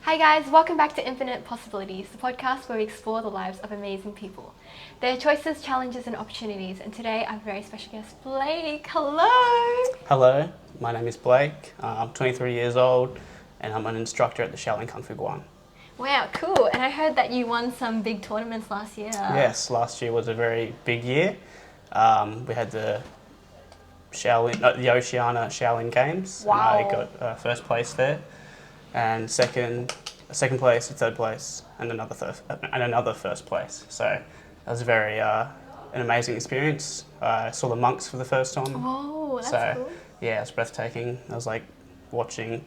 Hi guys, welcome back to Infinite Possibilities, the podcast where we explore the lives of amazing people, their choices, challenges and opportunities. And today I have a very special guest, Blake. Hello! Hello, my name is Blake. I'm 23 years old and I'm an instructor at the Shaolin Kungfu. Wow, cool. And I heard that you won some big tournaments last year. Yes, last year was a very big year. We had the Oceania Shaolin Games. Wow. And I got first place there, and second place, third place, and another first place. So that was an amazing experience. I saw the monks for the first time. Oh, that's cool. Yeah, it was breathtaking. I was like watching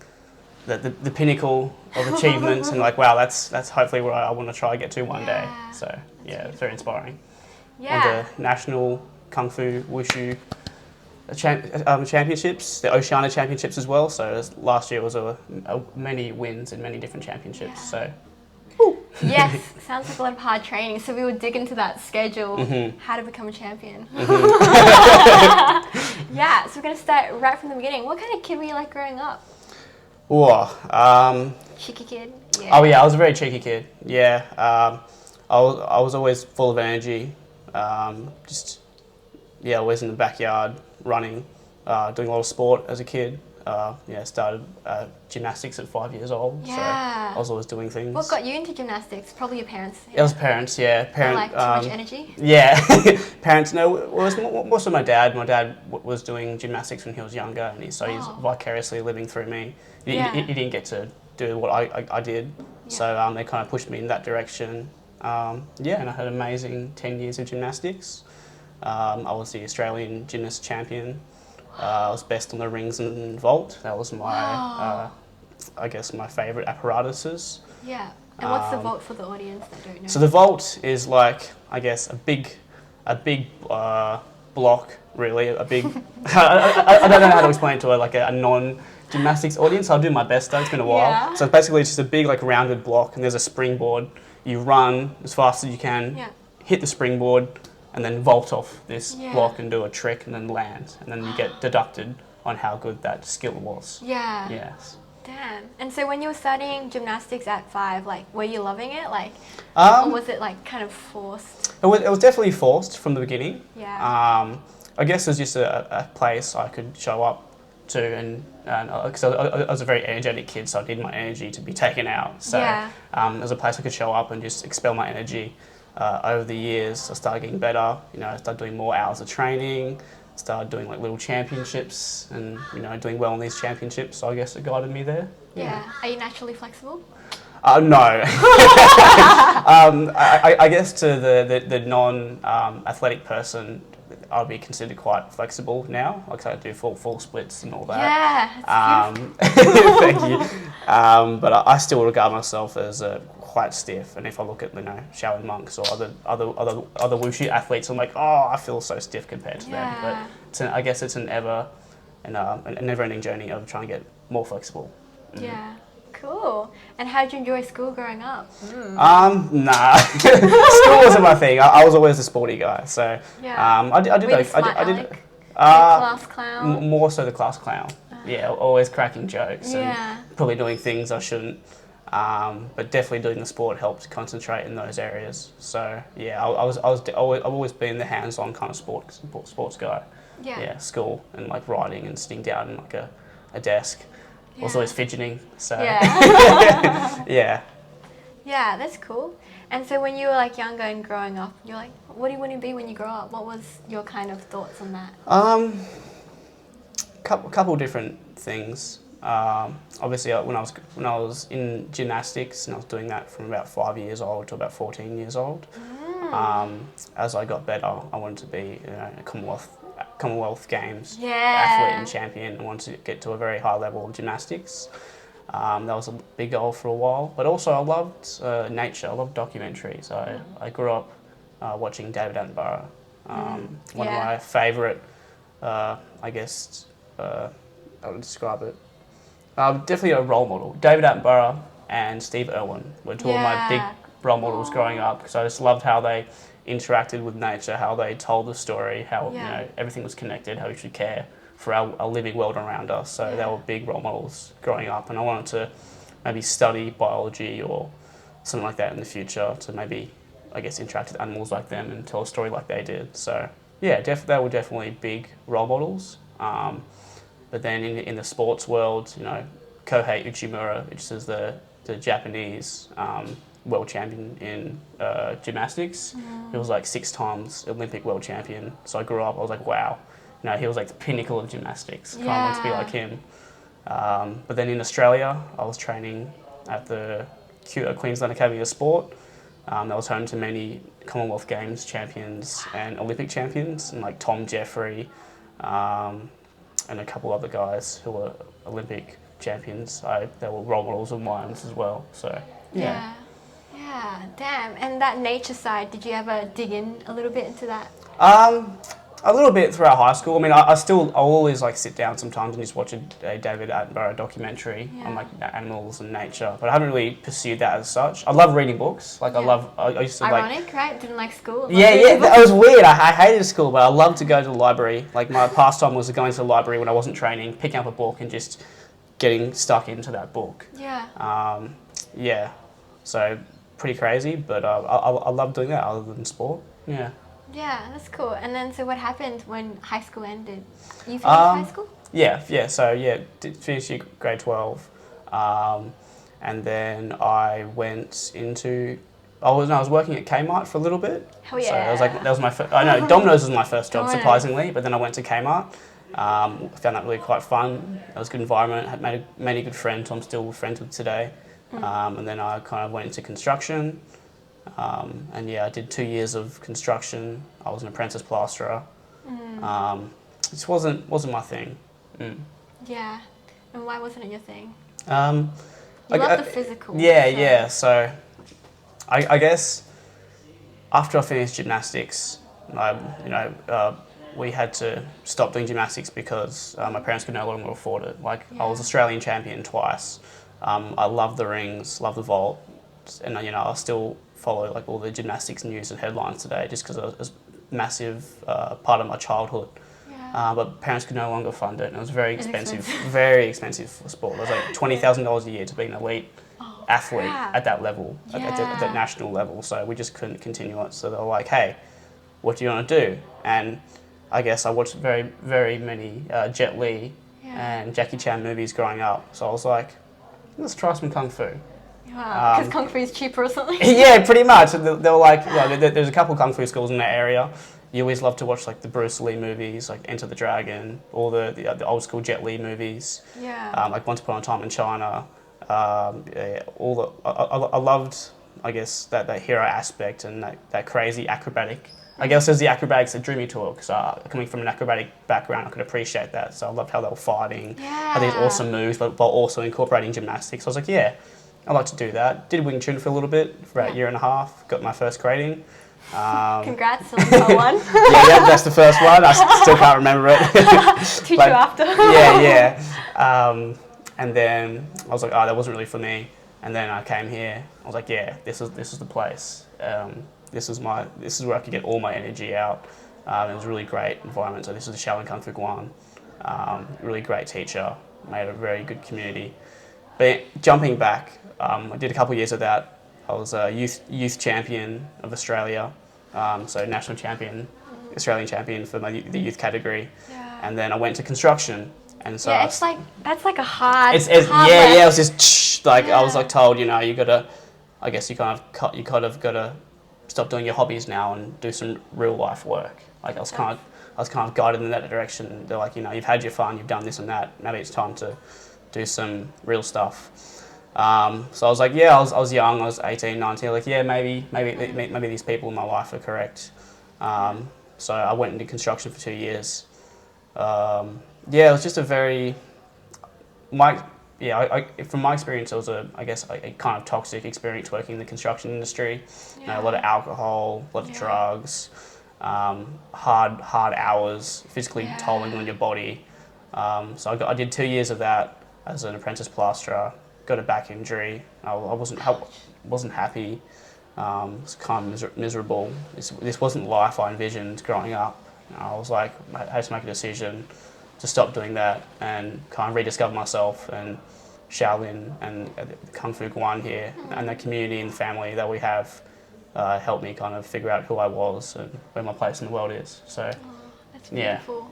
the pinnacle of achievements and like, wow, that's hopefully where I want to try and get to one day. So yeah, it's very inspiring. Yeah. And the National Kung Fu Wushu championships, the Oceania championships as well. So last year was many wins in many different championships. Yeah. So Yes, sounds like a lot of hard training. So we will dig into that schedule, how to become a champion. Yeah, so we're going to start right from the beginning. What kind of kid were you like growing up? Cheeky kid? Yeah. Oh yeah, I was a very cheeky kid. Yeah, I was always full of energy. Always in the backyard, running, doing a lot of sport as a kid. Started gymnastics at 5 years old. Yeah. So I was always doing things. What got you into gymnastics? Probably your parents. It was parents, yeah. Like too much energy? Yeah, parents. No, it was most of my dad. My dad was doing gymnastics when he was younger, and he's vicariously living through me. He didn't get to do what I did, so they kind of pushed me in that direction. And I had an amazing 10 years of gymnastics. I was the Australian gymnast champion. I was best on the rings and vault. That was my, my favourite apparatuses. Yeah. And what's the vault for the audience that don't know? So the vault is like, I guess, a big block, really. A big. I don't know how to explain it to a non-gymnastics audience. I'll do my best though. It's been a while. Yeah. So basically, it's just a big rounded block, and there's a springboard. You run as fast as you can, hit the springboard, and then vault off this block and do a trick and then land. And then you get deducted on how good that skill was. Yeah. Yes. Damn. And so when you were studying gymnastics at 5, were you loving it? Or was it kind of forced? It was definitely forced from the beginning. Yeah. I guess it was just a place I could show up to, and because I was a very energetic kid, so I needed my energy to be taken out. So it was a place I could show up and just expel my energy. Over the years, I started getting better. I started doing more hours of training. Started doing little championships, and doing well in these championships. So I guess it guided me there. Yeah. Are you naturally flexible? No. I guess to the non-athletic person, I'll be considered quite flexible now. I do full splits and all that. Yeah, it's beautiful. Thank you. But I still regard myself as quite stiff. And if I look at Shaolin monks or other wushu athletes, I'm like, I feel so stiff compared to them. But I guess it's a never-ending journey of trying to get more flexible. Yeah. Cool. And how did you enjoy school growing up? Nah. School wasn't my thing. I was always a sporty guy. So I did. Were you the smart aleck? Class clown? More so the class clown. Yeah, always cracking jokes and probably doing things I shouldn't. But definitely doing the sport helped concentrate in those areas. So yeah, I've always been the hands-on kind of sports guy. Yeah, school and writing and sitting down in a desk. I was always fidgeting. So yeah. Yeah, that's cool. And so when you were younger and growing up, you're like, what do you want to be when you grow up? What was your kind of thoughts on that? Couple different things. Obviously, when I was in gymnastics, and I was doing that from about 5 years old to about 14 years old. As I got better, I wanted to be a Commonwealth Games athlete and champion. I wanted to get to a very high level of gymnastics. That was a big goal for a while. But also, I loved nature. I loved documentaries. I grew up watching David Attenborough. One of my favourite, I would describe it. Definitely a role model. David Attenborough and Steve Irwin were two of my big role models growing up, because I just loved how they interacted with nature, how they told the story, how everything was connected, how we should care for our living world around us. So they were big role models growing up, and I wanted to maybe study biology or something like that in the future to maybe, I guess, interact with animals like them and tell a story like they did. So yeah, they were definitely big role models. But then in the sports world, you know, Kohei Uchimura, which is the Japanese world champion in gymnastics. He was like 6 times Olympic world champion. So I grew up, I was like, wow, you know, he was like the pinnacle of gymnastics. Kind of want to be like him. But then in Australia, I was training at the Queensland Academy of Sport. That was home to many Commonwealth Games champions and Olympic champions, and like Tom Jeffrey, and a couple other guys who were Olympic champions. They were role models of mine as well. So yeah. Yeah, damn. And that nature side, did you ever dig in a little bit into that? A little bit throughout high school. I mean, I'll always like sit down sometimes and just watch a David Attenborough documentary on like animals and nature. But I haven't really pursued that as such. I love reading books. Like I used to Ironic, right? Didn't like school. Yeah, that was weird. I hated school, but I loved to go to the library. Like my pastime was going to the library when I wasn't training, picking up a book and just getting stuck into that book. Yeah. Yeah. So pretty crazy, but I love doing that other than sport. Yeah. Yeah, that's cool. And then, so what happened when high school ended? You finished high school? Yeah. So finished grade 12, and then I went into. I was working at Kmart for a little bit. Hell yeah! So that was my first. I know Domino's was my first job, surprisingly. But then I went to Kmart. Found that really quite fun. It was a good environment. Had made a good friend who I'm still friends with today. And then I kind of went into construction. And yeah, I did 2 years of construction. I was an apprentice plasterer. It just wasn't my thing. Yeah, and why wasn't it your thing? You love the physical. Yeah. So I guess after I finished gymnastics, we had to stop doing gymnastics because my parents could no longer afford it. I was Australian champion twice. I love the rings, love the vault, and I still follow like all the gymnastics news and headlines today just because it was a massive part of my childhood. But parents could no longer fund it, and it was very expensive, very expensive for sport. It was like $20,000 a year to be an elite athlete at that level, at that national level. So we just couldn't continue it. So they were like, "Hey, what do you want to do?" And I guess I watched very, very many Jet Li and Jackie Chan movies growing up. So I was like, let's try some Kung Fu. Wow, because Kung Fu is cheaper or something? Yeah, pretty much. They were like, there's a couple of Kung Fu schools in that area. You always love to watch like the Bruce Lee movies, like Enter the Dragon, all the old school Jet Li movies. Yeah. Like Once Upon a Time in China. I loved, I guess, that hero aspect and that crazy acrobatic. I guess it was the acrobatics that drew me to it because coming from an acrobatic background, I could appreciate that. So I loved how they were fighting, had these awesome moves, but while also incorporating gymnastics. I was like, yeah, I'd like to do that. Did Wing Chun for a little bit, for about a year and a half. Got my first grading. Congrats on that one. That's the first one. I still can't remember it. Teach you after. Yeah. And then I was like, oh, that wasn't really for me. And then I came here. I was like, yeah, this is the place. This is where I could get all my energy out. It was a really great environment. So this is the Shaolin Kung Fu Guan. Really great teacher. Made a very good community. But jumping back, I did a couple of years of that. I was a youth champion of Australia, so national champion, Australian champion for the youth category, and then I went to construction, and so it's like that's like a hard. It was just like I was like told, you gotta, I guess you kind of gotta stop doing your hobbies now and do some real life work. Like I was kind of guided in that direction. They're like, you've had your fun, you've done this and that. Maybe it's time to do some real stuff. So I was like, I was young, I was 18, 19, like, maybe these people in my life are correct. So I went into construction for 2 years. It was just a very, from my experience, it was a kind of toxic experience working in the construction industry. A lot of alcohol, a lot of drugs, hard hours, physically tolling on your body. So I did 2 years of that as an apprentice plasterer. Got a back injury. I wasn't happy. Was kind of miserable. This wasn't the life I envisioned growing up. I was like, I had to make a decision to stop doing that and kind of rediscover myself and Shaolin and the Kung Fu Guan here, and the community and the family that we have helped me kind of figure out who I was and where my place in the world is. So, That's yeah. beautiful.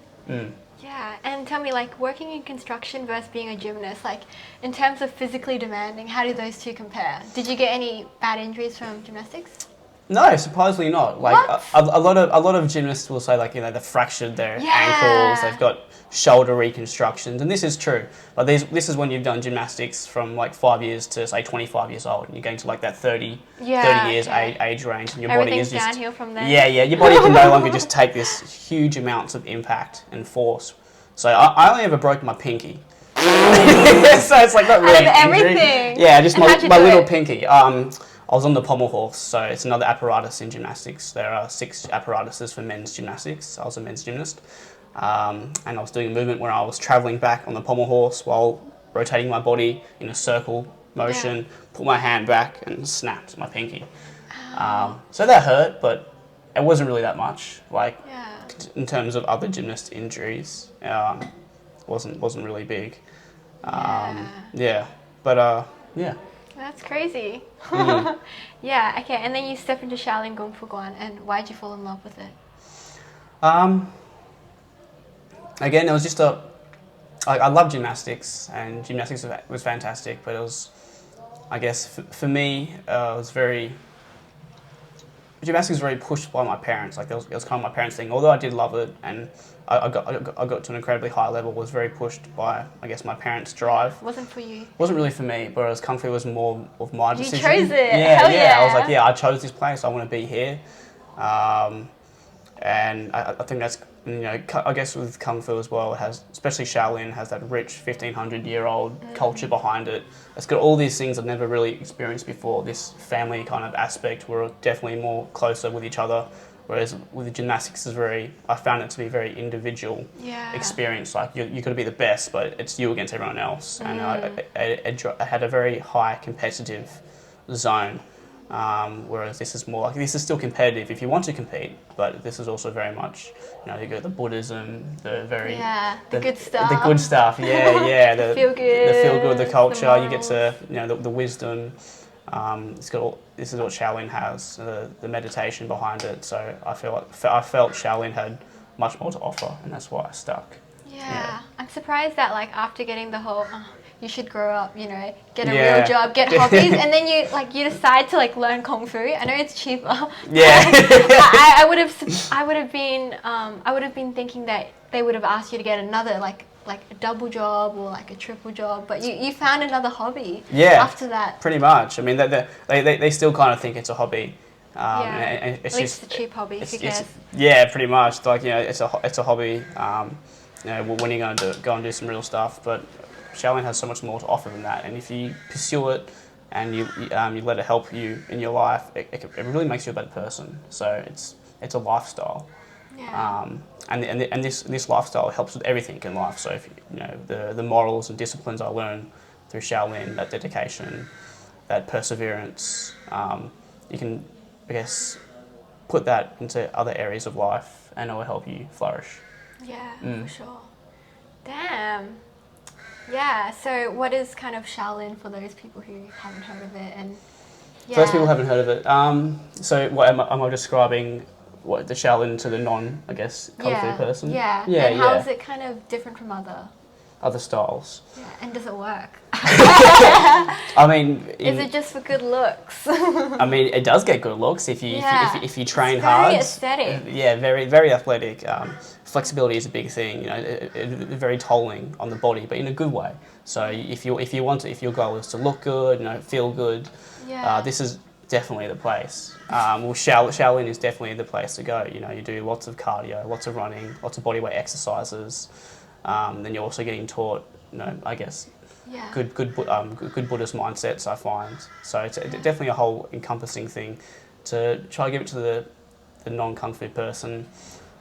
Yeah, and tell me, like, working in construction versus being a gymnast, like, in terms of physically demanding, how do those two compare? Did you get any bad injuries from gymnastics? No, surprisingly not. Like What? a lot of gymnasts will say, like, they've fractured their ankles, they've got shoulder reconstructions, and this is true. But this is when you've done gymnastics from like 5 years to say 25 years old, and you're getting to like that 30 years age range, and your body is just downhill from there. Yeah, your body can no longer just take this huge amounts of impact and force. So I only ever broke my pinky. So it's like not really Out of an injury. everything. Yeah, just And how'd you my do little it? pinky. I was on the pommel horse, so it's another apparatus in gymnastics. There are 6 apparatuses for men's gymnastics. I was a men's gymnast. And I was doing a movement where I was travelling back on the pommel horse while rotating my body in a circle motion, put my hand back and snapped my pinky. So that hurt, but it wasn't really that much. Like, in terms of other gymnast injuries, wasn't really big. But That's crazy. Yeah, okay, and then you step into Shaolin Kung Fu Guan, and why'd you fall in love with it? Again, it was just I love gymnastics, and gymnastics was fantastic, but it was, I guess, for me, gymnastics was very pushed by my parents. Like, it was kind of my parents' thing. Although I did love it, and I got to an incredibly high level, was very pushed by, I guess, my parents' drive. Wasn't for you. Wasn't really for me, whereas Kung Fu was more of my decision. You chose it. Yeah, Hell yeah. I was yeah. like, I chose this place. I want to be here. And I think that's, I guess with Kung Fu as well, it has, especially Shaolin, has that rich 1500-year-old culture behind it. It's got all these things I've never really experienced before. This family kind of aspect, we're definitely more closer with each other. Whereas with the gymnastics, I found it to be a very individual experience. Like, you got to be the best, but it's you against everyone else. And I had a very high competitive zone. Whereas this is more like, this is still competitive if you want to compete, but this is also very much, you go the Buddhism, the good stuff. The good stuff, the feel good, the feel good, the culture. the You get to, the wisdom. It's got this is what Shaolin has, the meditation behind it. So I felt Shaolin had much more to offer, and that's why I stuck. Yeah. I'm surprised that, like, after getting the whole, you should grow up, get a real job, get hobbies, and then you decide to, like, learn Kung Fu. I know it's cheaper. Yeah. I would have been thinking that they would have asked you to get another, like a double job or like a triple job, but you found another hobby after that. Pretty much. I mean, they still kind of think it's a hobby. And it's at least it's a cheap hobby, who cares? Yeah, pretty much. Like, it's a hobby. When you're going to go and do some real stuff, but Shaolin has so much more to offer than that. And if you pursue it and you let it help you in your life, it really makes you a better person. So it's a lifestyle. Yeah. And this lifestyle helps with everything in life. So if the morals and disciplines I learned through Shaolin, that dedication, that perseverance, you can, I guess, put that into other areas of life, and it will help you flourish. Yeah, for sure. Damn. Yeah. So what is kind of Shaolin for those people who haven't heard of it? And For those people who haven't heard of it, so what am I describing? What, the Shaolin to the non, I guess, Kung Fu person? Yeah. And how is it kind of different from other styles? Yeah. And does it work? I mean, is it just for good looks? I mean, it does get good looks if you train it's hard. Very aesthetic. Yeah, very very athletic. Flexibility is a big thing. Very tolling on the body, but in a good way. So if your goal is to look good, feel good, this is definitely the place. Shaolin is definitely the place to go. You do lots of cardio, lots of running, lots of bodyweight exercises. Then you're also getting taught, I guess, good Buddhist mindsets, I find. So it's definitely a whole encompassing thing to try to give it to the non-Kung Fu person.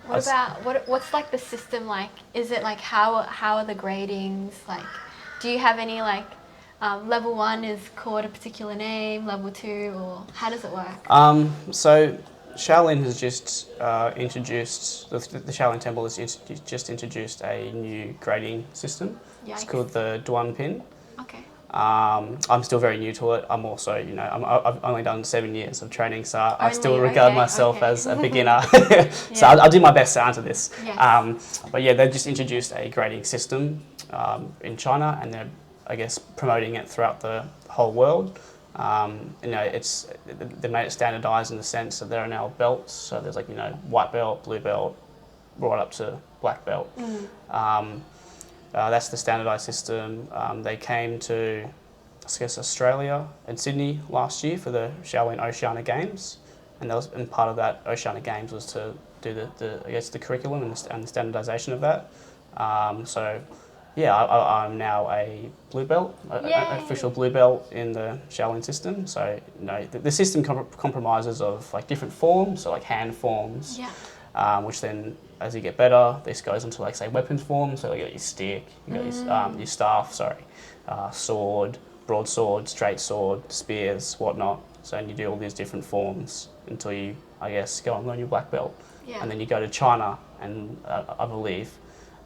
What's like the system like? Is it like how are the gradings like? Do you have any like level 1 is called a particular name, level 2, or how does it work? So Shaolin has just introduced, the Shaolin Temple has just introduced a new grading system. Yikes. It's called the Duan Pin. Okay. I'm still very new to it. I'm also, you know, I've only done 7 years of training, so I still Only, regard okay, myself okay. as a beginner. So Yeah. I'll do my best to answer this. Yes. But yeah, they've just introduced a grading system in China, and they're, I guess, promoting it throughout the whole world. You know, they made it standardized in the sense that there are now belts. So there's like, you know, white belt, blue belt, right up to black belt. That's the standardised system. They came to, I guess, Australia and Sydney last year for the Shaolin Oceania Games, and part of that Oceania Games was to do the I guess the curriculum and the standardisation of that. So, yeah, I'm now a blue belt, an official blue belt in the Shaolin system. So, you know, the system compromises of like different forms, so like hand forms. Yeah. Which then, as you get better, this goes into like say weapons form. So you got your stick, you got your staff, sword, broadsword, straight sword, spears, whatnot. So and you do all these different forms until you, I guess, go and learn your black belt, Yeah. and then you go to China, and I believe,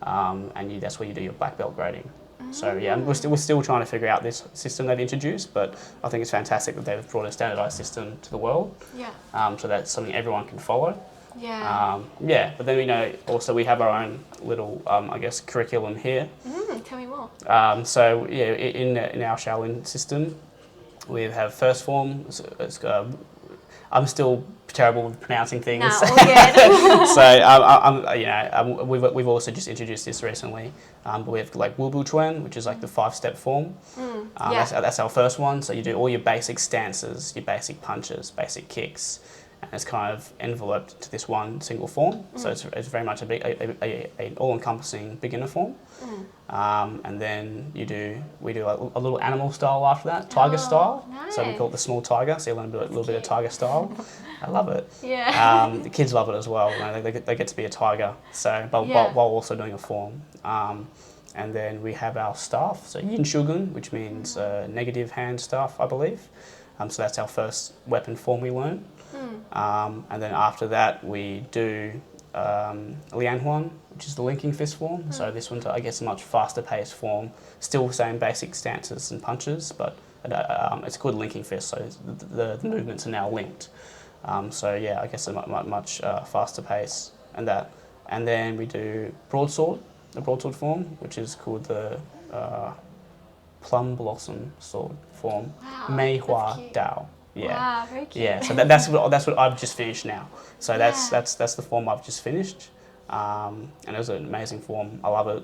that's where you do your black belt grading. So yeah, we're still trying to figure out this system they've introduced, but I think it's fantastic that they've brought a standardised system to the world. Yeah. So that's something everyone can follow. Yeah. But then also we have our own little, I guess, curriculum here. Tell me more. So yeah, in our Shaolin system, we have first form. I'm still terrible with pronouncing things. Nah, all good. So we've also just introduced this recently. But we have like Wu Bu Chuan, which is like the 5-step form. Yeah. That's our first one. So you do all your basic stances, your basic punches, basic kicks. And it's kind of enveloped to this one single form. So it's very much an all-encompassing beginner form. And then we do a little animal style after that, tiger style. Nice. So we call it the small tiger. So you learn a little bit of tiger style. I love it. Yeah. The kids love it as well. You know, they get to be a tiger. So while also doing a form. And then we have our staff. So Yin Shugun, which means negative hand staff, I believe. So that's our first weapon form we learn. And then after that, we do Lian Huan, which is the linking fist form. So this one's, I guess, a much faster paced form. Still same basic stances and punches, but it's called linking fist, so the movements are now linked. So yeah, I guess a much faster pace and that. And then we do the broadsword form, which is called the plum blossom sword form. Wow, Mei that's Hua cute. Dao. Yeah. Wow, very cute. Yeah, so that's what I've just finished now. So that's the form I've just finished, and it was an amazing form. I love it.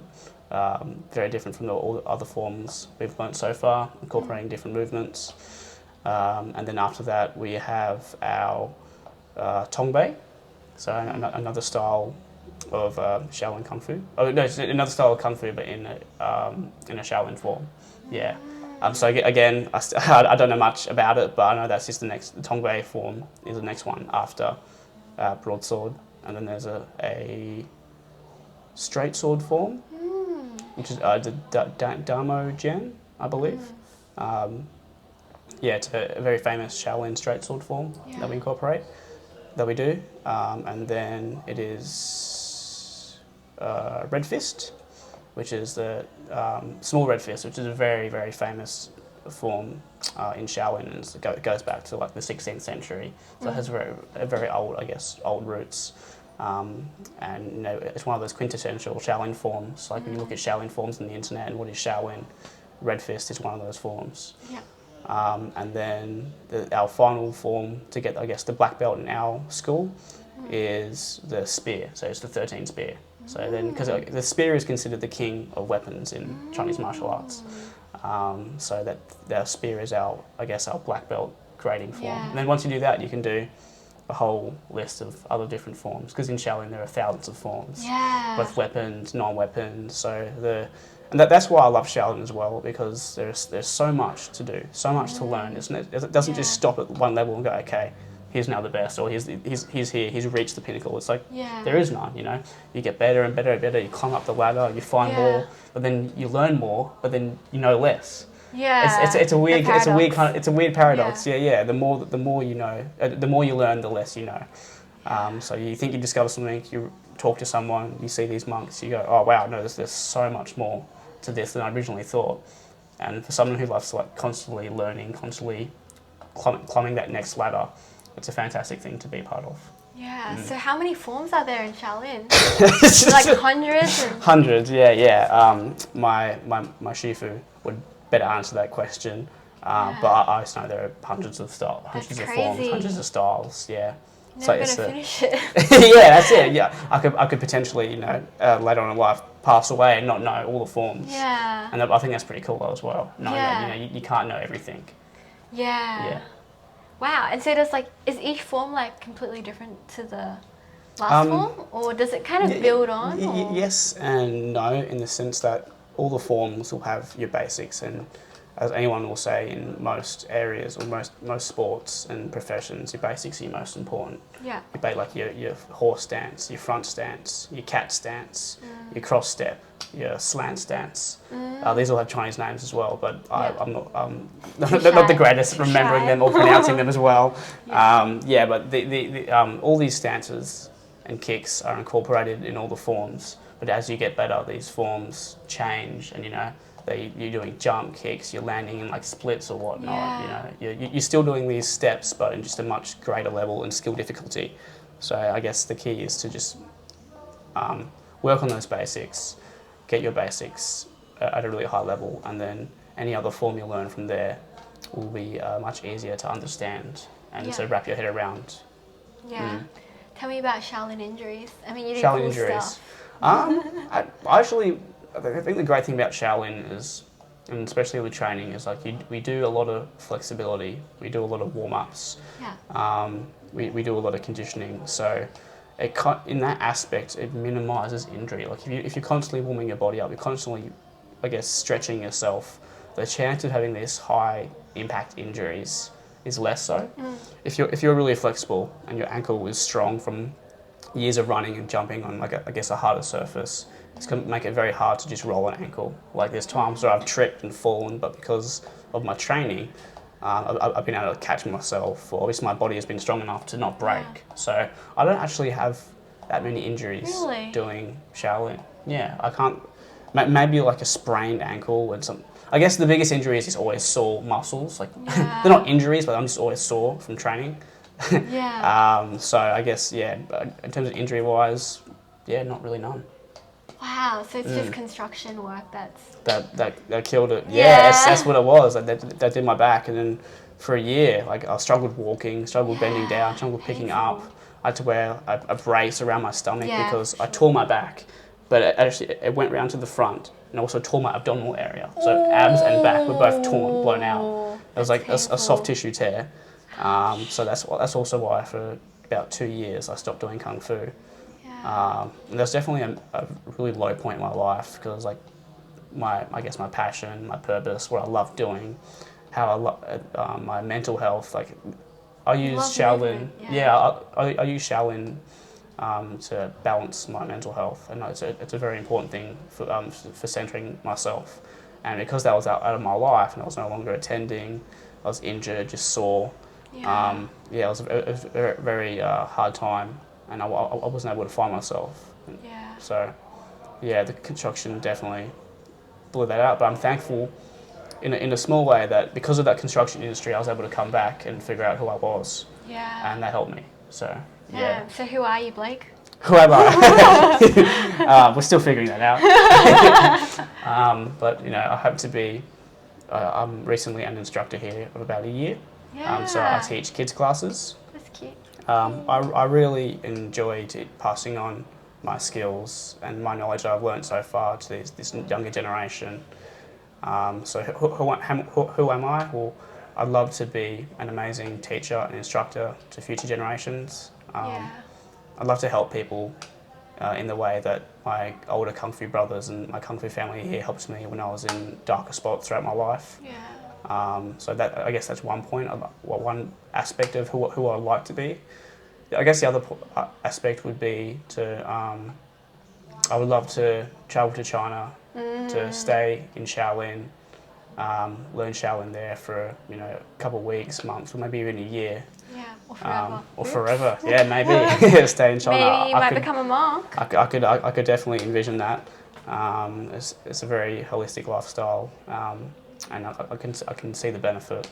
Very different from all the other forms we've learnt so far, incorporating different movements. And then after that, we have our Tongbei, so another style of Shaolin Kung Fu. Oh no, it's another style of Kung Fu, but in a Shaolin form. Yeah. So again, I don't know much about it, but I know that's just the Tongbei form is the next one after broadsword, and then there's a straight sword form, which is the Damo Gen, I believe. It's a very famous Shaolin straight sword form that we incorporate, that we do, and then it is Red Fist, which is the small red fist, which is a very, very famous form in Shaolin, and it goes back to like the 16th century. So it has very old roots. And you know, it's one of those quintessential Shaolin forms. Like when you look at Shaolin forms on the internet and what is Shaolin, Red Fist is one of those forms. Yeah. And then our final form to get, I guess, the black belt in our school is the spear. So it's the 13 spear. So then, because the spear is considered the king of weapons in Chinese martial arts, so that the spear is our black belt grading form. Yeah. And then once you do that, you can do a whole list of other different forms. Because in Shaolin there are thousands of forms, both weapons, non-weapons. That's why I love Shaolin as well, because there's so much to do, so much to learn. It doesn't just stop at one level and go, okay, he's now the best, or he's here, he's reached the pinnacle. It's like, there is none, you know. You get better and better and better, you climb up the ladder, you find more, but then you learn more, but then you know less. Yeah. It's a weird paradox. Yeah. The more you know, the more you learn, the less you know. So you think you discover something, you talk to someone, you see these monks, you go, oh wow, no, there's so much more to this than I originally thought. And for someone who loves to like constantly learning, constantly climbing that next ladder, it's a fantastic thing to be part of. Yeah. So how many forms are there in Shaolin? Like hundreds? Hundreds, yeah. My Shifu would better answer that question. But I just know there are hundreds of styles, hundreds of forms, hundreds of styles. Yeah. Never gonna finish it. Yeah, that's it. Yeah, I could potentially, later on in life, pass away and not know all the forms. Yeah. And I think that's pretty cool though as well. Knowing that you can't know everything. Yeah. Yeah. Wow. And so is each form like completely different to the last form, or does it kind of build on? Yes and no, in the sense that all the forms will have your basics, and as anyone will say, in most areas or most sports and professions, your basics are your most important. Yeah. Like your horse stance, your front stance, your cat stance, your cross step, your slant stance. These all have Chinese names as well, but I'm not not the greatest at remembering them or pronouncing them as well. But all these stances and kicks are incorporated in all the forms. But as you get better, these forms change, and you're doing jump kicks, you're landing in like splits or whatnot. You're still doing these steps, but in just a much greater level and skill difficulty. So I guess the key is to just work on those basics, get your basics at a really high level, and then any other form you learn from there will be much easier to understand and to wrap your head around. Yeah. Tell me about Shaolin injuries. I mean, you did Shaolin cool injuries. stuff. I think the great thing about Shaolin is, and especially with training, is like we do a lot of flexibility. We do a lot of warm-ups. Yeah. We do a lot of conditioning. So in that aspect, it minimises injury. Like if you're constantly warming your body up, you're constantly, I guess, stretching yourself, the chance of having these high impact injuries is less so. If you're really flexible and your ankle is strong from years of running and jumping on a harder surface, it's going to make it very hard to just roll an ankle. Like there's times where I've tripped and fallen, but because of my training, I've been able to catch myself. Or obviously my body has been strong enough to not break. Yeah. So I don't actually have that many injuries doing Shaolin. Yeah, I can't. Maybe like a sprained ankle and some. I guess the biggest injury is always sore muscles. Like they're not injuries, but I'm just always sore from training. Yeah. So I guess in terms of injury wise, not really none. Wow. So it's just construction work that's that killed it. Yeah, that's what it was. That did my back, and then for a year, like I struggled walking, struggled bending down, struggled picking up. I had to wear a brace around my stomach because I tore my back, but it went round to the front, and also tore my abdominal area. So abs and back were both blown out. It was like a soft tissue tear. So that's also why for about 2 years I stopped doing Kung Fu. And there's definitely a really low point in my life because like my passion, my purpose, what I love doing, how I love my mental health. Like I use Shaolin. I use Shaolin to balance my mental health, and it's a very important thing for centering myself. And because that was out of my life and I was no longer attending, I was injured, just sore. It was a very, very hard time, and I wasn't able to find myself. So, the construction definitely blew that out. But I'm thankful in a small way that because of that construction industry, I was able to come back and figure out who I was. And that helped me. So, So who are you, Blake? Who am I? We're still figuring that out. But, I hope to be, I'm recently an instructor here of about a year. So I teach kids classes. That's cute. I really enjoy passing on my skills and my knowledge that I've learned so far to this younger generation. So who am I? Well, I'd love to be an amazing teacher and instructor to future generations. I'd love to help people in the way that my older Kung Fu brothers and my Kung Fu family here helped me when I was in darker spots throughout my life. So that, I guess that's one point, one aspect of who I'd like to be. I guess the other aspect would be I would love to travel to China to stay in Shaolin, learn Shaolin there for a couple of weeks, months, or maybe even a year. Or forever. Maybe stay in China. Maybe you might become a monk. I could definitely envision that. It's a very holistic lifestyle. and I can see the benefit.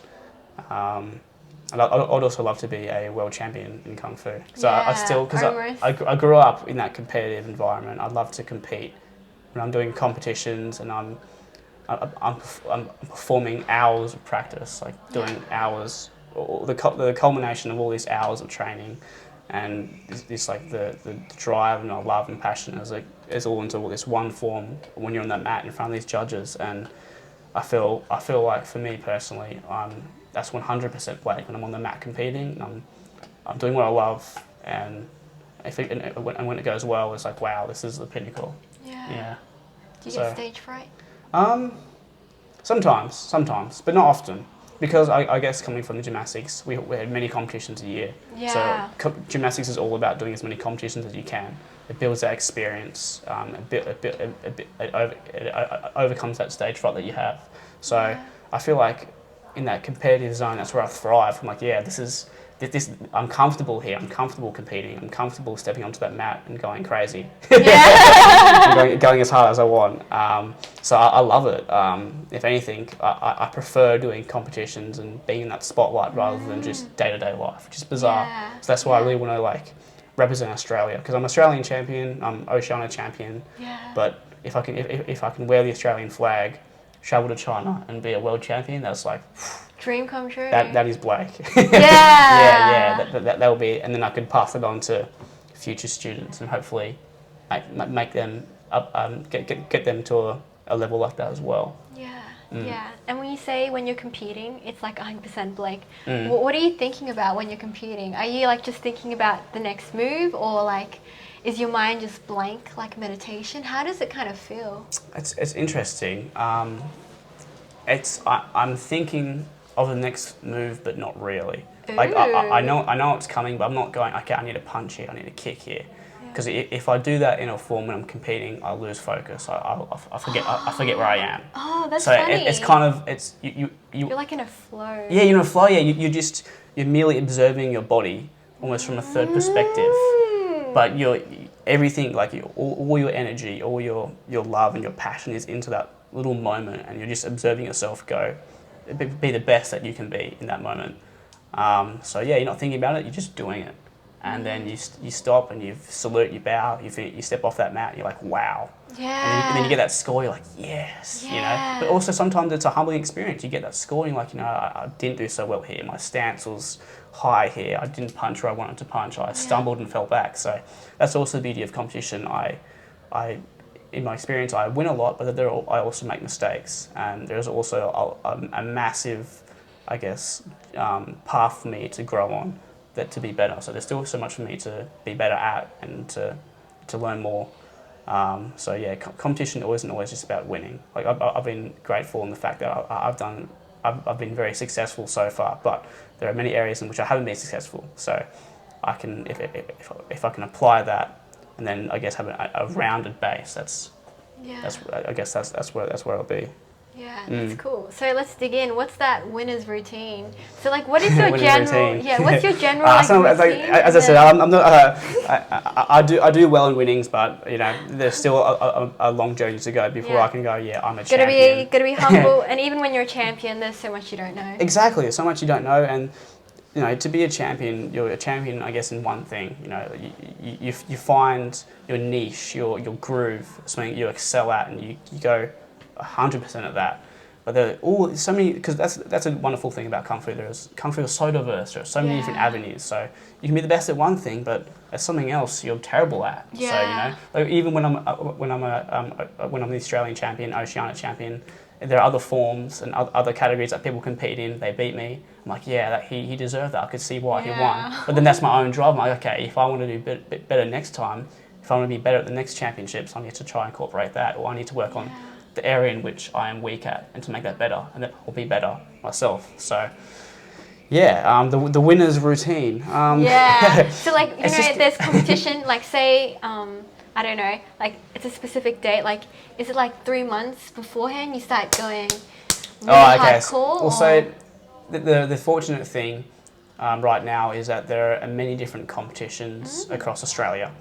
And I'd also love to be a world champion in Kung Fu. So I still, because I grew up in that competitive environment. I'd love to compete when I'm doing competitions and I'm performing hours of practice, like doing hours, the culmination of all these hours of training, and this like the drive and love and passion is all into this one form when you're on that mat in front of these judges. And I feel like for me personally, that's 100% Blake when I'm on the mat competing. And I'm doing what I love, and when it goes well, it's like, wow, this is the pinnacle. Yeah. Do you get stage fright? Sometimes, but not often. Because I guess coming from the gymnastics, we had many competitions a year. Yeah. So gymnastics is all about doing as many competitions as you can. It builds that experience. It overcomes that stage fright that you have. So I feel like in that competitive zone, that's where I thrive. I'm like, yeah, this. I'm comfortable here. I'm comfortable competing. I'm comfortable stepping onto that mat and going crazy. Yeah. and going as hard as I want. So I love it. If anything, I prefer doing competitions and being in that spotlight rather than just day-to-day life, which is bizarre. Yeah. So that's why I really want to represent Australia, because I'm Australian champion. I'm Oceania champion. Yeah. But if I can wear the Australian flag, travel to China and be a world champion, that's like dream come true. That is Blake. Yeah. That will be, and then I could pass it on to future students and hopefully make them get them to a level like that as well. Yeah. Yeah. And when you say when you're competing, it's like 100% Blake. What are you thinking about when you're competing? Are you just thinking about the next move, or is your mind just blank, like meditation? How does it kind of feel? It's interesting. I'm thinking of the next move, but not really. Like I know it's coming, but I'm not going, okay, I need a punch here, I need a kick here. Because if I do that in a form when I'm competing, I lose focus. I forget where I am. Oh, that's funny. So it's kind of you're like in a flow. Yeah, you're in a flow. Yeah, you're merely observing your body almost from a third perspective. But everything, all your energy, all your love and your passion is into that little moment, and you're just observing yourself go, be the best that you can be in that moment. So yeah, you're not thinking about it, you're just doing it. And then you stop and you salute, you bow, you step off that mat, and you're like, wow. Yeah. And then you get that score, you're like, yes, yeah. But also sometimes it's a humbling experience. You get that score and you're like, I didn't do so well here. My stance was high here. I didn't punch where I wanted to punch. I stumbled and fell back. So that's also the beauty of competition. In my experience, I win a lot, but I also make mistakes. And there's also a massive, I guess, path for me to grow on, to be better. So there's still so much for me to be better at and to learn more. So yeah, competition isn't always just about winning. Like I've been grateful in the fact that I've been very successful so far, but there are many areas in which I haven't been successful. So I can, if I can apply that, and then I guess have a rounded base. That's where I'll be. Yeah, that's cool. So let's dig in. What's that winner's routine? So what is your general? Routine? Yeah, what's your general routine? As I said, I'm not. I do well in winnings, but there's still a long journey to go before I can go. Yeah, I'm a champion. Gotta be humble, and even when you're a champion, there's so much you don't know. Exactly, there's so much you don't know, and to be a champion, you're a champion, I guess, in one thing. You find your niche, your groove, something you excel at, and you go 100% at that. But there are all so many, because that's a wonderful thing about Kung Fu. Kung Fu is so diverse. There are so many different avenues. So you can be the best at one thing, but at something else you're terrible at. Yeah. So even when I'm the Australian champion, Oceania champion, there are other forms and other categories that people compete in. They beat me. I'm like, yeah, he deserved that. I could see why he won. But then that's my own drive. I'm like, okay, if I want to do bit better next time, if I want to be better at the next championships, I need to try and incorporate that, or I need to work on the area in which I am weak at, and to make that better, and then I'll be better myself. So, yeah, the winner's routine. So there's competition. Say, I don't know, it's a specific date. Is it 3 months beforehand you start going really hardcore? Well, so the fortunate thing right now is that there are many different competitions across Australia.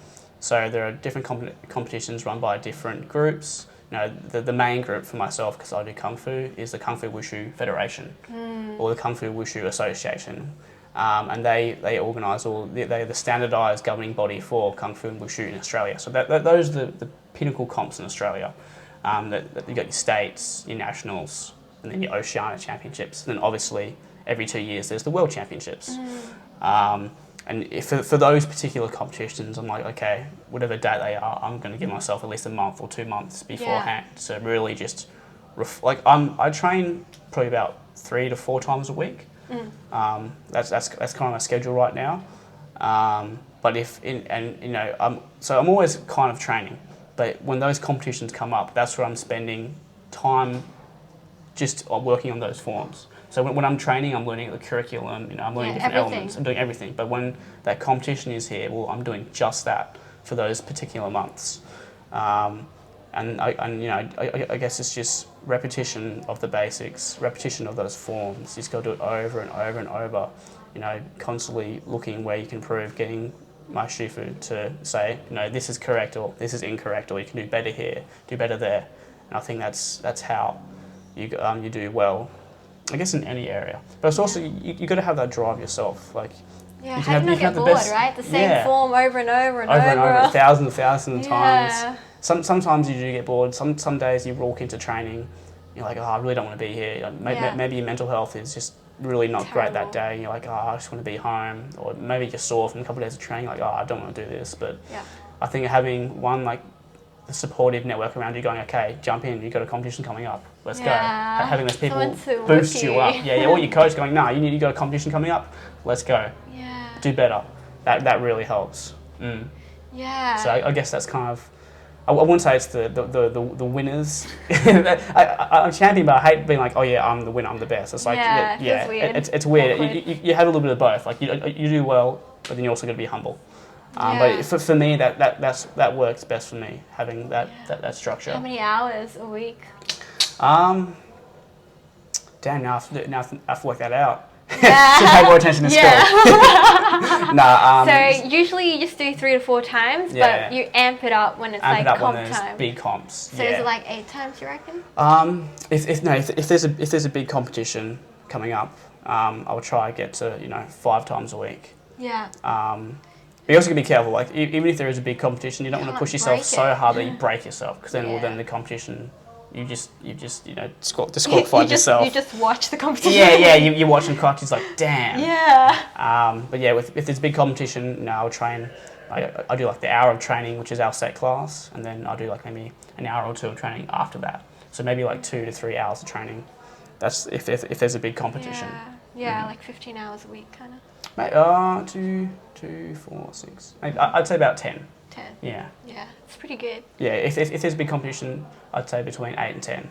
So there are different competitions run by different groups, the main group for myself, because I do Kung Fu, is the Kung Fu Wushu Federation or the Kung Fu Wushu Association. And they organise they're the standardised governing body for Kung Fu and Wushu in Australia. So those are the pinnacle comps in Australia. That you got your states, your nationals, and then your Oceania championships. And then obviously every 2 years there's the World Championships. And for those particular competitions, I'm like, okay, whatever date they are, I'm going to give myself at least a month or 2 months beforehand to really just I train probably about 3 to 4 times a week. That's kind of my schedule right now. But so I'm always kind of training. But when those competitions come up, that's where I'm spending time just working on those forms. So when I'm training, I'm learning the curriculum, I'm learning different elements, I'm doing everything. But when that competition is here, well, I'm doing just that for those particular months. And I guess it's just repetition of the basics, repetition of those forms. You just got to do it over and over and over, constantly looking where you can improve, getting my shifu to say, this is correct or this is incorrect, or you can do better here, do better there. And I think that's how you do well, I guess, in any area. But it's also, you got to have that drive yourself. Like, yeah, how do you not get bored, right? The same form over and over and over. Thousands of times. Sometimes you do get bored. Some days you walk into training, you're like, oh, I really don't want to be here. Maybe your mental health is just really not great that day. And you're like, oh, I just want to be home. Or maybe you're sore from a couple of days of training, like, oh, I don't want to do this. But I think having the supportive network around you going, okay, jump in, you've got a competition coming up, let's go. Having those people boost you up. Or your coach going, no, you got a competition coming up, let's go. Do better. That really helps. So I guess that's kind of, I wouldn't say it's the winners. I'm champion, but I hate being like, oh yeah, I'm the winner, I'm the best. It's like, it's weird. You have a little bit of both. Like you do well, but then you also got to be humble. But for me, that works best for me, having that structure. How many hours a week? Damn, now I have to work that out. Should pay more attention to school. So usually you just do 3 to 4 times, but you amp it up when it's comp time. Big comps. So is it like 8 times, you reckon? If there's a big competition coming up, I would try to get to 5 times a week. But you also got to be careful. Like even if there is a big competition, you don't want to push yourself so hard that you break yourself, because then the competition, you just disqualified yourself. You just watch the competition. You watch them crack. It's like, damn. But if there's a big competition, I'll train. I do like the hour of training, which is our set class, and then I'll do like maybe an hour or 2 of training after that. So maybe like 2 to 3 hours of training. That's if there's a big competition. Like 15 hours a week, kind of. Maybe 2, 4, 6. I'd say about 10. 10. Yeah, it's pretty good. If there's a big competition, I'd say between 8 and 10.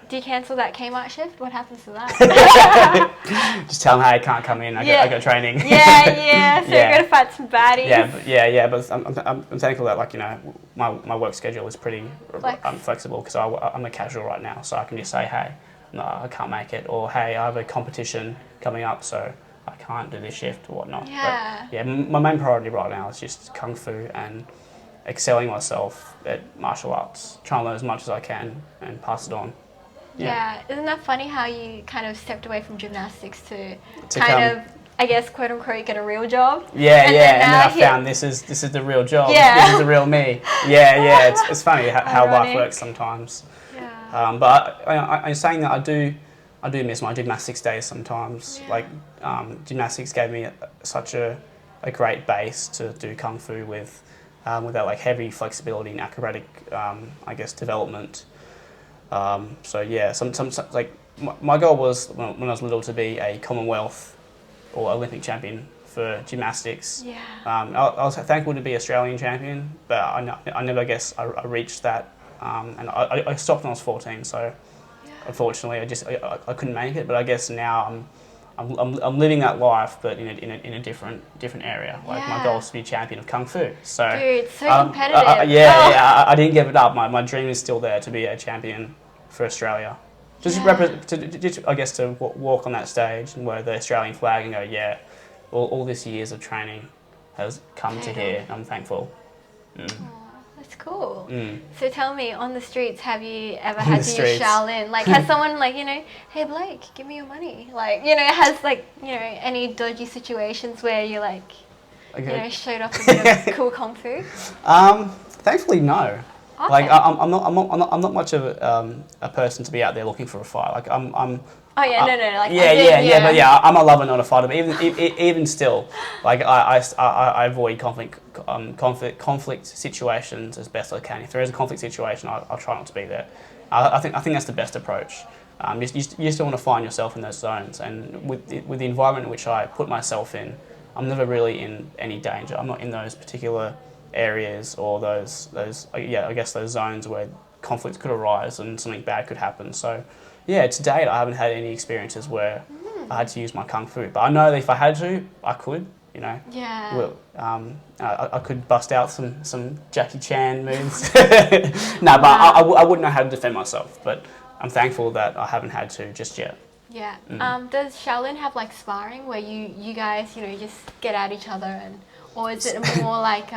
Do you cancel that Kmart shift? What happens to that? Just tell them, hey, I can't come in. I got training. So you got to fight some baddies. But I'm thankful that my work schedule is pretty flexible, because I'm a casual right now, so I can just say, hey, no, I can't make it, or hey, I have a competition coming up, so I can't do this shift or whatnot. But my main priority right now is just Kung Fu and excelling myself at martial arts, trying to learn as much as I can and pass it on. Isn't that funny how you kind of stepped away from gymnastics to kind of, I guess, quote unquote, get a real job? And then I found this is the real job. This is the real me. It's funny how life works sometimes. But I'm saying that I do miss my gymnastics days sometimes. Gymnastics gave me such a great base to do Kung Fu with that heavy flexibility and acrobatic, development. My goal was when I was little to be a Commonwealth or Olympic champion for gymnastics. I was thankful to be Australian champion, but I never I reached that. And I stopped when I was 14, so unfortunately I couldn't make it. But I guess now I'm living that life, but in a different area. My goal is to be champion of Kung Fu. So dude, so competitive. I didn't give it up. My dream is still there to be a champion for Australia. Just to walk on that stage and wear the Australian flag and go, all this years of training has come to here. I'm thankful. That's cool. Mm. So tell me, on the streets, have you ever On had the to use streets. Shaolin? Like, has someone like, you know, hey Blake, give me your money? Like, you know, has like, you know, any dodgy situations where you like, you know, showed off a bit of cool kung fu? Thankfully, no. Okay. Like I'm not much of a person to be out there looking for a fight. Like Oh yeah, no, like but yeah, I'm a lover, not a fighter. But even still, like I avoid conflict situations as best I can. If there is a conflict situation, I'll try not to be there. I think that's the best approach. You just don't want to find yourself in those zones, and with the environment in which I put myself in, I'm never really in any danger. I'm not in those particular areas or those I guess those zones where conflict could arise and something bad could happen. So yeah, to date I haven't had any experiences where I had to use my kung fu, but I know that if I had to, I could, you know. Yeah. Well, I could bust out some Jackie Chan moves. No, but I wouldn't know how to defend myself, but I'm thankful that I haven't had to just yet. Yeah. Does Shaolin have like sparring where you guys, you know, just get at each other, and or is it more like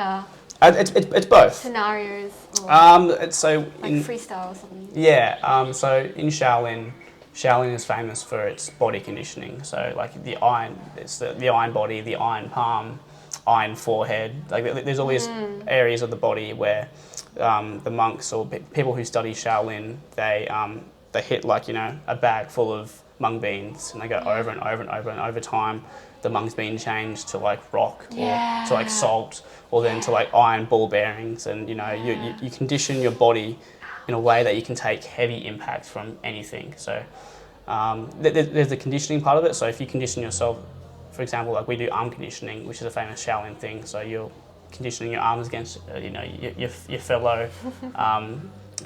it's both. scenarios or So like freestyle or something? Yeah, so in Shaolin is famous for its body conditioning. So like the iron, it's the iron body, the iron palm, iron forehead. Like there's all these areas of the body where the monks or people who study Shaolin, they hit like, you know, a bag full of mung beans, and they go over and over and over, and over time the mung's bean changed to like rock or to like salt, or then to like iron ball bearings, and you know you condition your body in a way that you can take heavy impact from anything. So there's the conditioning part of it. So if you condition yourself, for example, like we do arm conditioning, which is a famous Shaolin thing. So you're conditioning your arms against you know your fellow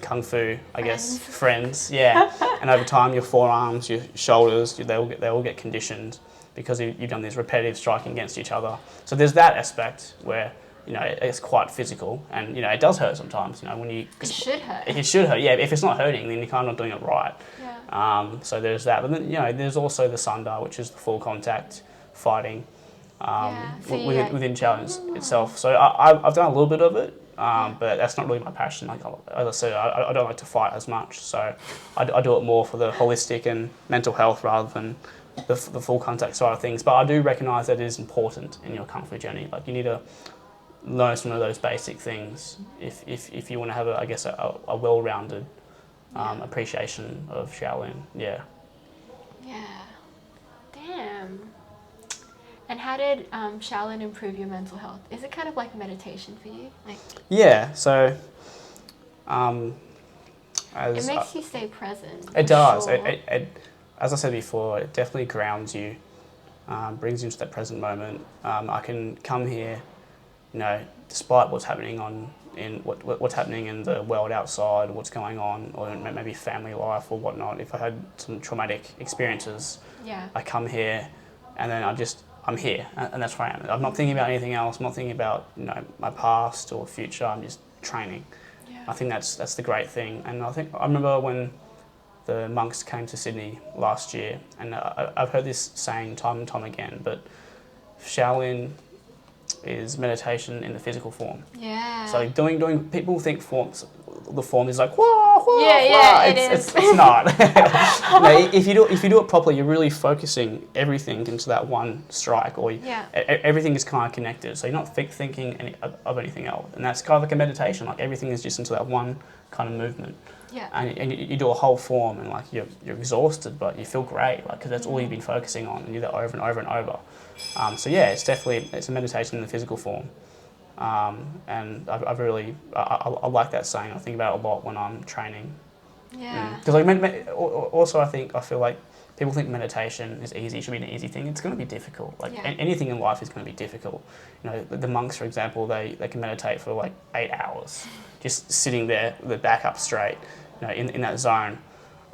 Kung Fu, I guess, friends, yeah. And over time, your forearms, your shoulders, they all get conditioned because you've done this repetitive striking against each other. So there's that aspect where, you know, it's quite physical, and you know it does hurt sometimes. You know, when you it should hurt. It should hurt, yeah. If it's not hurting, then you're kind of not doing it right. Yeah. So there's that, but then you know there's also the sanda, which is the full contact fighting within Shaolin itself. So I've done a little bit of it. But that's not really my passion. Like as I said, I don't like to fight as much, so I do it more for the holistic and mental health rather than the full contact side of things. But I do recognise that it is important in your Kung Fu journey. Like you need to learn some of those basic things if you want to have a well-rounded appreciation of Shaolin. Yeah. Yeah. Damn. And how did Shaolin improve your mental health? Is it kind of like meditation for you? Like, yeah, so it makes you stay present. It does. Sure. It, as I said before, it definitely grounds you, brings you into that present moment. I can come here, you know, despite what's happening what's happening in the world outside, what's going on, or maybe family life or whatnot. If I had some traumatic experiences, I come here, and then I'm here, and that's where I am. I'm not thinking about anything else. I'm not thinking about, you know, my past or future. I'm just training. Yeah. I think that's the great thing. And I remember when the monks came to Sydney last year, and I've heard this saying time and time again, but Shaolin is meditation in the physical form. Yeah. So doing people think the form is like whoa, it's not. You know, if you do it properly, you're really focusing everything into that one strike, or everything is kind of connected. So you're not thinking of anything else, and that's kind of like a meditation. Like everything is just into that one kind of movement. Yeah. And you do a whole form, and like you're exhausted, but you feel great, like because that's all you've been focusing on, and you do that over and over and over. So yeah, it's a meditation in the physical form. And I like that saying. I think about it a lot when I'm training. Yeah. Because also I feel like people think meditation is easy. It should be an easy thing. It's going to be difficult. Like anything in life is going to be difficult. You know, the monks, for example, they can meditate for like 8 hours, just sitting there with their back up straight, you know, in that zone.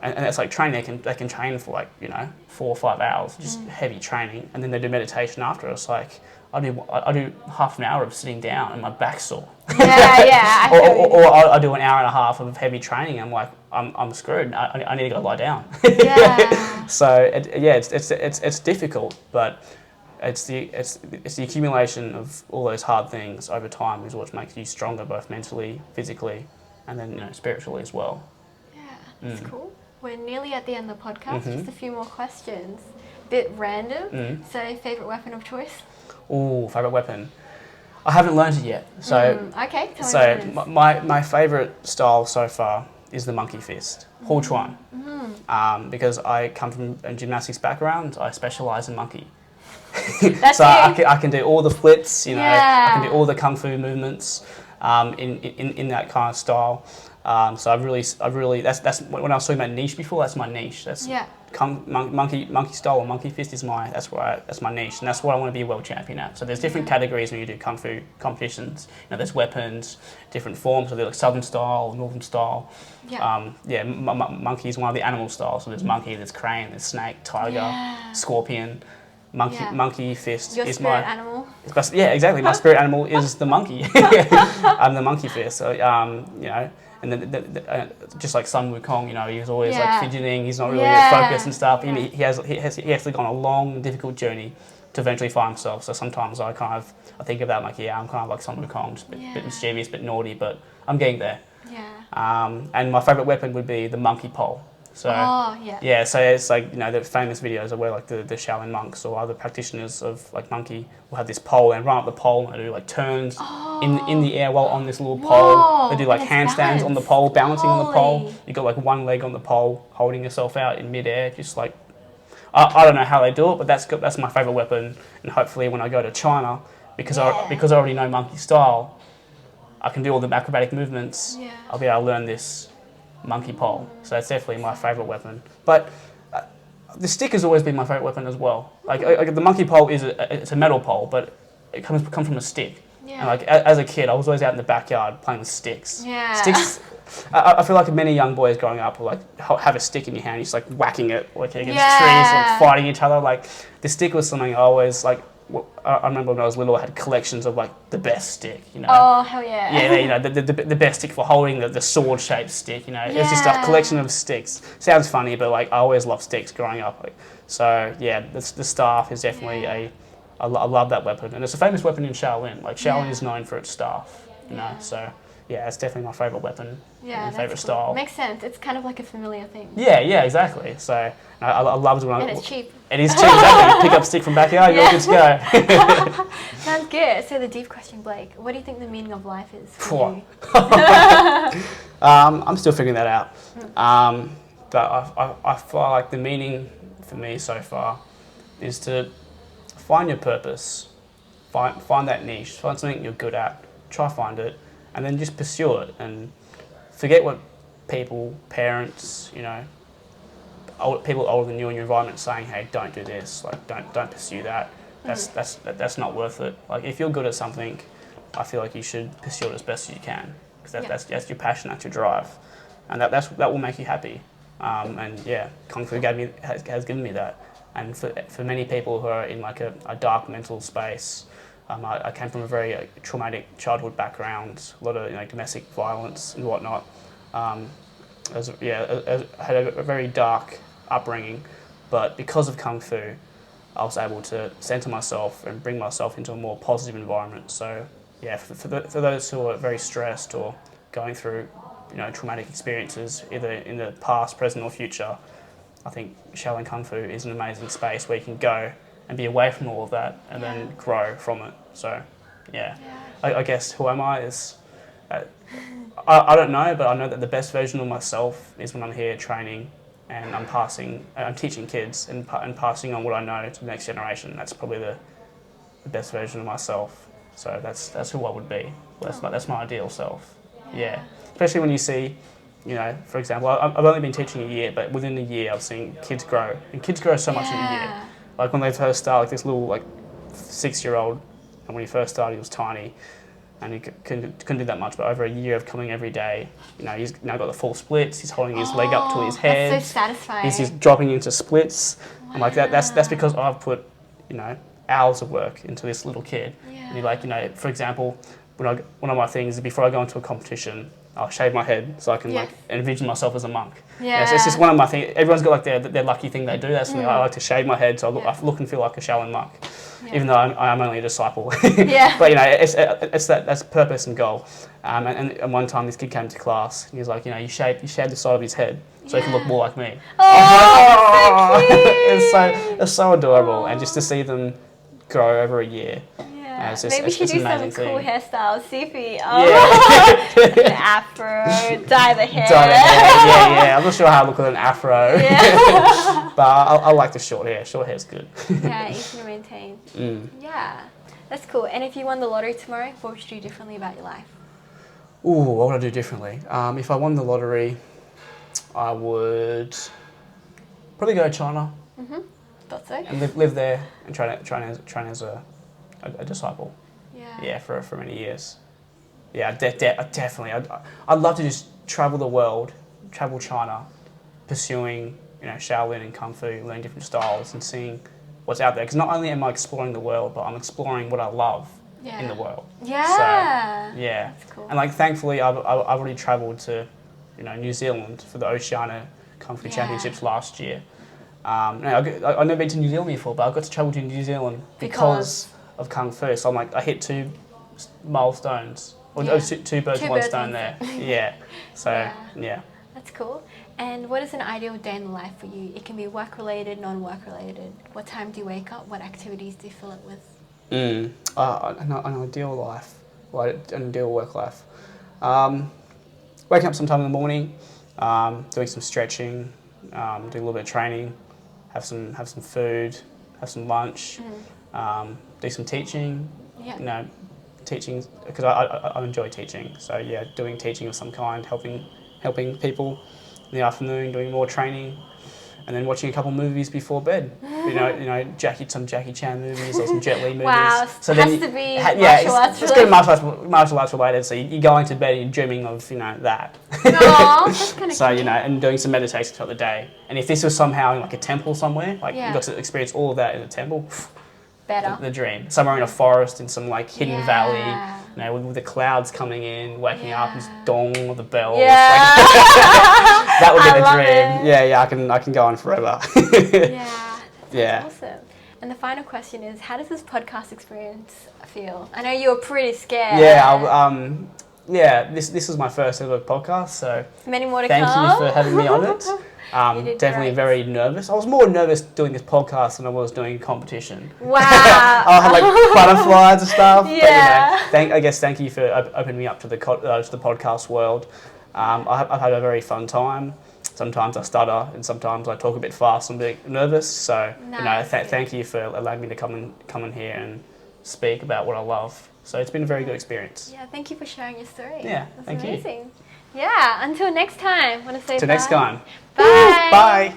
And it's like training. They can train for like, you know, 4 or 5 hours, just heavy training, and then they do meditation after. It's like I do half an hour of sitting down and my back's sore. Yeah. or I do an hour and a half of heavy training. And I'm like I'm screwed. I need to go lie down. Yeah. So it's difficult, but it's the accumulation of all those hard things over time is what makes you stronger, both mentally, physically, and then spiritually as well. Yeah, that's cool. We're nearly at the end of the podcast. Just a few more questions. Bit random. So, favorite weapon of choice? Oh, favorite weapon. I haven't learned it yet. So, okay, tell me so what it is. my favorite style so far is the monkey fist, Hall Chuan. Because I come from a gymnastics background, I specialize in monkey. That's so I can do all the flips, I can do all the kung fu movements in that kind of style. So I really that's when I was talking about niche before. That's my niche. That's monkey style or monkey fist is that's my niche, and that's what I want to be a world champion at. So there's different categories when you do kung fu competitions. There's weapons, different forms. So there's like southern style, northern style. Monkey is one of the animal styles. So there's monkey, there's crane, there's snake, tiger, scorpion. Monkey fist Your is spirit animal. Yeah, exactly. My spirit animal is the monkey. I'm the monkey fist. So and then just like Sun Wukong, he's always like fidgeting. He's not really focused and stuff. Yeah. He has actually gone a long, difficult journey to eventually find himself. So sometimes I think of that like, I'm kind of like Sun Wukong, just a bit mischievous, a bit naughty, but I'm getting there. Yeah. And my favorite weapon would be the monkey pole. So so it's like the famous videos of where like the Shaolin monks or other practitioners of like monkey will have this pole and run up the pole and do like turns in the air while on this little pole. They do like handstands on the pole, balancing on the pole. You got like one leg on the pole, holding yourself out in midair, just like I don't know how they do it, but that's my favorite weapon. And hopefully when I go to China, because I already know monkey style, I can do all the acrobatic movements. I'll be able to learn this monkey pole. So that's definitely my favourite weapon. But the stick has always been my favourite weapon as well. Like the monkey pole it's a metal pole, but it comes from a stick. Yeah. And like as a kid, I was always out in the backyard playing with sticks. Yeah. Sticks. I feel like many young boys growing up will like have a stick in your hand, just like whacking it like against trees, like fighting each other. Like the stick was something I always like. I remember when I was little, I had collections of like the best stick, Oh, hell yeah. Yeah, the best stick for holding the sword-shaped stick, It's just a collection of sticks. Sounds funny, but like I always loved sticks growing up. So yeah, the staff is definitely I love that weapon, and it's a famous weapon in Shaolin. Like Shaolin is known for its staff, So yeah, it's definitely my favourite weapon. Yeah, my favourite style. Makes sense. It's kind of like a familiar thing. Yeah, exactly. So I loved when and it's cheap. It is cheap, exactly. Pick up a stick from backyard, you're good to go. Sounds good. So the deep question, Blake, what do you think the meaning of life is for you? I'm still figuring that out. But I feel like the meaning for me so far is to find your purpose, find that niche, find something you're good at, try find it, and then just pursue it and forget what people, parents, people older than you in your environment saying, hey, don't do this, like don't pursue that. That's not worth it. Like if you're good at something, I feel like you should pursue it as best as you can, because that's your passion, that's your drive, and that will make you happy. And Kung Fu has given me that. And for many people who are in like a dark mental space, I came from a very traumatic childhood background, a lot of domestic violence and whatnot. I had a very dark upbringing, but because of Kung Fu, I was able to center myself and bring myself into a more positive environment. So for those who are very stressed or going through traumatic experiences, either in the past, present or future, I think Shaolin Kung Fu is an amazing space where you can go and be away from all of that and then grow from it. So I guess who am I is I don't know, but I know that the best version of myself is when I'm here training and I'm teaching kids and passing on what I know to the next generation. That's probably the best version of myself. So that's who I would be. That's my ideal self. Yeah. Especially when you see, for example, I've only been teaching a year, but within a year I've seen kids grow. And kids grow so much in a year. Like when they first start, like this little 6-year-old, and when he first started he was tiny and he couldn't do that much, but over a year of coming every day, he's now got the full splits, he's holding his leg up to his head. That's so satisfying. He's just dropping into splits. Wow. I'm like, that's because I've put, hours of work into this little kid. Yeah. And for example, one of my things is before I go into a competition, I'll shave my head so I can envision myself as a monk. Yeah. So it's just one of my things. Everyone's got their lucky thing they do. That's something I like to shave my head so I look and feel like a Shaolin monk. Yeah. even though I'm only a disciple. Yeah. But, you know, it's that's purpose and goal. And one time this kid came to class, and he was like, you know, you shaved the side of his head so he can look more like me. Oh, so It's so adorable. And just to see them grow over a year. Yeah. It's just, Maybe we should it's do an some amazing cool thing. hairstyles. See if we Yeah. an afro, dye the hair. Dye the hair. Yeah. I'm not sure how I look with an afro. Yeah. But I like the short hair. Short hair's good. Yeah, easy to maintain. Yeah, that's cool. And if you won the lottery tomorrow, what would you do differently about your life? Ooh, what would I do differently? If I won the lottery, I would probably go to China Thought so. and live there and train as a disciple. Yeah. Yeah, for many years. Yeah, definitely. I'd love to just travel the world, travel China, pursuing, you know, Shaolin and Kungfu, learning different styles and seeing what's out there. Because not only am I exploring the world, but I'm exploring what I love in the world. Yeah. So, yeah. That's cool. And like, thankfully, I've already travelled to, you know, New Zealand for the Oceania Kung Fu Championships last year. I've never been to New Zealand before, but I got to travel to New Zealand because of Kung Fu. So I'm like, I hit two milestones, or two birds with one stone there. Yeah. So yeah. That's cool. And what is an ideal day in the life for you? It can be work related, non-work related. What time do you wake up? What activities do you fill it with? An ideal life, an ideal work life. Waking up sometime in the morning, doing some stretching, doing a little bit of training, have some food, have some lunch, do some teaching. Yeah. You know, teaching because I enjoy teaching. So yeah, doing teaching of some kind, helping people in the afternoon, doing more training. And then watching a couple movies before bed. You know, some Jackie Chan movies or some Jet Li movies. Wow, so has to be martial arts it's good martial arts related. So you're going to bed and you're dreaming of, you know, that. Aww, that's kind of So, you know, and doing some meditation throughout the day. And if this was somehow in like a temple somewhere, like you got to experience all of that in a temple, better. The dream. Somewhere in a forest, in some like hidden valley, you know, with the clouds coming in, waking up, and just dong of the bells. Yeah. That would be the dream. It. Yeah, I can go on forever. That's awesome. And the final question is, how does this podcast experience feel? I know you were pretty scared. Yeah, this is my first ever podcast, so many more to thank come. you for having me on it. Definitely great. very nervous. I was more nervous doing this podcast than I was doing competition. Wow. I had like butterflies and stuff. Yeah. But, you know, I guess thank you for opening me up to the podcast world. I've had a very fun time. Sometimes I stutter and sometimes I talk a bit fast and a bit nervous. So thank you for allowing me to come in here and speak about what I love. So it's been a very good experience. Yeah, thank you for sharing your story. Yeah, That's thank amazing. Yeah, until next time. Want to say bye? Till next time. Bye. Bye.